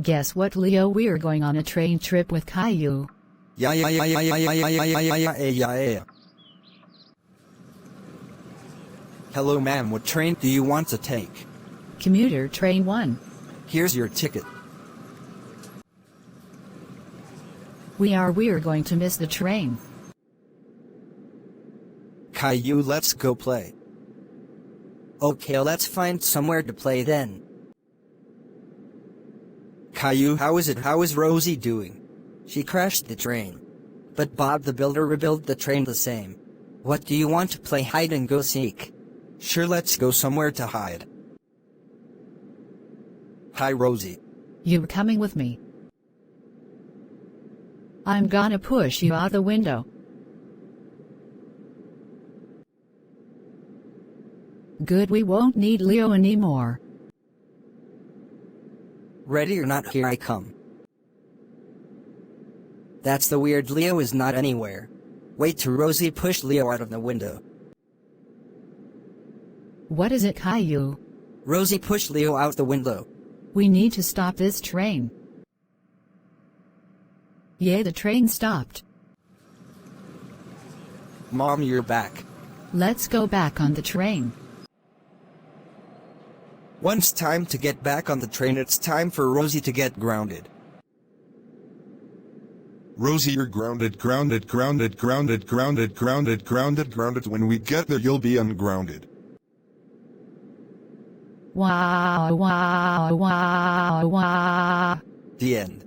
Guess what, Leo? We're going on a train trip with Caillou. Yeah. Hello ma'am, what train do you want to take? Commuter train 1. Here's your ticket. We're going to miss the train. Caillou, let's go play. Okay, let's find somewhere to play then. Caillou, how is Rosie doing? She crashed the train. But Bob the Builder rebuilt the train the same. What do you want to play, hide and go seek? Sure, let's go somewhere to hide. Hi Rosie. You're coming with me. I'm gonna push you out the window. Good, we won't need Leo anymore. Ready or not, here I come. That's the weird, Leo is not anywhere. Wait till Rosie push Leo out of the window. What is it, Caillou? Rosie pushed Leo out the window. We need to stop this train. Yay, the train stopped. Mom, you're back. Let's go back on the train. Once time to get back on the train, it's time for Rosie to get grounded. Rosie, you're grounded. When we get there, you'll be ungrounded. Wow. The end.